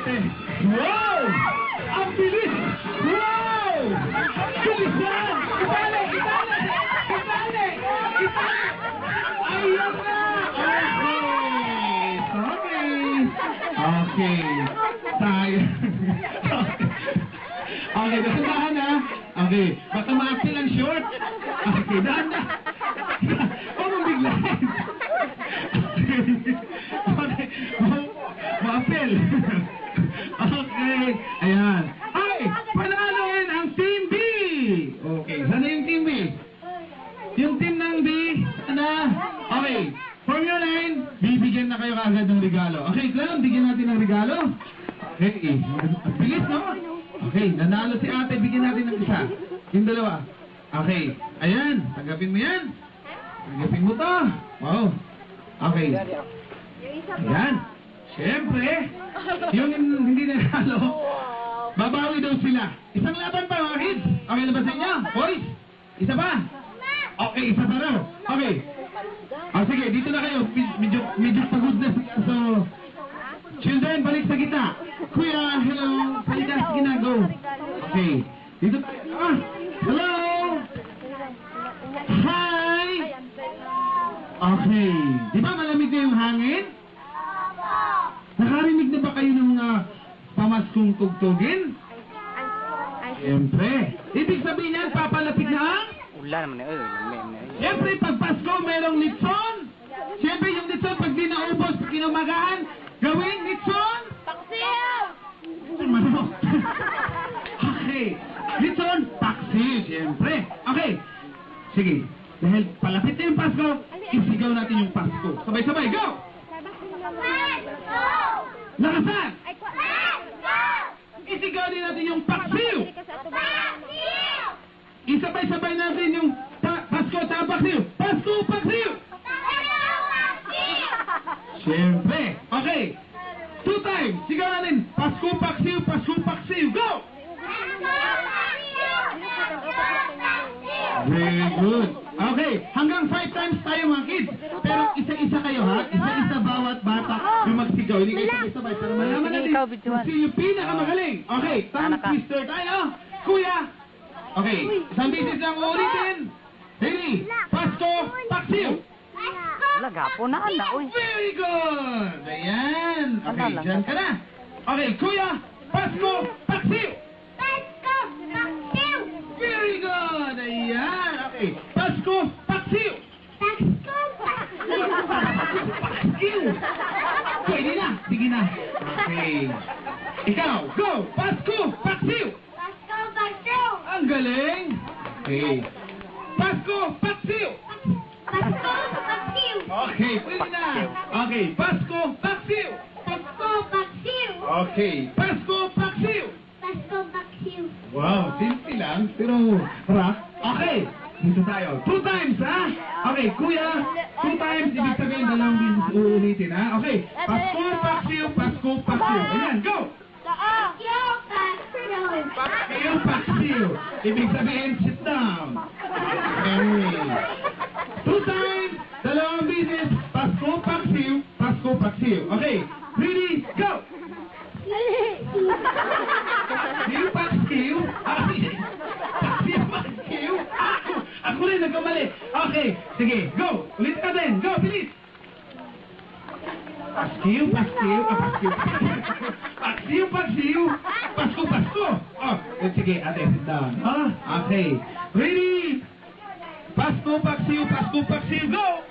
ate. Wow! Ang bilis! Wow! Bilisan! Itali! Itali! Itali! Itali! Ayun na! Okay. Tayo. Okay, nasundahan na. Okay, baka ma-apil ang short. Okay, dahan na. O, mabiglain. Okay, ma-apil. Okay, ayan. Ay, panaloin ang Team B. Okay, sana yung Team B? Yung team ng B, ano? Okay, Formula 9, bibigyan na kayo kaagad ng regalo. Okay, Clown, bigyan natin ng regalo. Okay, ang bilis, no? Okay, nanalo si ate, bigyan natin ng isa. Yung dalawa. Okay, ayan, tanggapin mo yan. Tanggapin mo to. Wow. Okay. Ayan. Siyempre, yung hindi nanalo, babawi daw sila. Isang laban pa, mga kids. Okay na ba sa inyo? Boys? Isa pa? Okay, isa pa raw. Okay. Sige, dito na kayo. Medyo pagod na siya. So, children, balik sa gitna. Kuya, hello. Balik na, sige na, go. Okay. Dito tayo. Hello. Hi. Okay. Di ba malamig na yung hangin? Nakarinig na ba kayo ng mga pamaskong tugtugin? Siyempre. Ibig sabihin yan, papalapit na ang? Ulan naman eh. Siyempre, pag Pasko, merong litson. Siyempre, yung litson, pag di naubos, kinumagahan, gawin litson. Paksiw! Manok. Okay. Litson, paksiw, siyempre. Okay. Sige. Dahil palapit na yung Pasko, isigaw natin yung Pasko. Sabay-sabay, go! Lakasan! Isigaw din natin yung paksiw! Isabay-sabay natin yung Pasko at paksiw! Pasko, paksiw! Siyempre! Okay! 2 times! Sigaw natin! Pasko, paksiw! Pasko, paksiw! Go! Very good! Okay! Hanggang 5 times tayo mga kids! Pero isa-isa kayo ha? Isa-isa bawat bata yung magsigaw. Hindi kayo sabay-sabay para malaman natin kung sino yung pinakamagaling. Okay! Tongue twister tayo! Kuya! Okay, isang bisis lang ulitin. Ready? Pasko, paksiw. Wala, gapo na ala, uy. Very good. Ayan. Okay, Ala, dyan ka na. Okay, kuya, Pasko, paksiw. Pasko, paksiw. Very good. Ayan. Okay, Pasko, paksiw. Pasko, paksiw. Paksiw. Pwede na. Sige na. Okay. Ikaw, go. Pasko, paksiw. Pasko, paksiw. Ang galing. Okay. Pasko, paksiw. Pasko, paksiw. Okay, pwede na. Okay, Pasko, paksiw. Pasko, paksiw. Okay, Pasko, paksiw. Pasko, paksiw. Wow, simple lang, pero rock. Okay, dito tayo. 2 times, ha? Okay, kuya, 2 times, ibig sabihin dalawang bisis uulitin, ha? Okay, Pasko, paksiw, Pasko, paksiw. Ayan, go! Pasko, paksiw. Paksiw, paksiw. Ibig sabihin, sit down. Okay. 2 times, dalawang bisis, Pasko, paksiw, Pasko, paksiw. Okay, ready, go! Paksiw, paksiw. Paksiw, paksiw. Ako rin, nagkamali. Okay, sige, go. Ulit ka din. Go, bilis. Paksiw, paksiw. Paksiw, paksiw. Paksiw, paksiw. Pasko, pasko. Oh, sige, ate, sit down. Okay, ready. Pasko, paksiw, Pasko, paksiw. Go!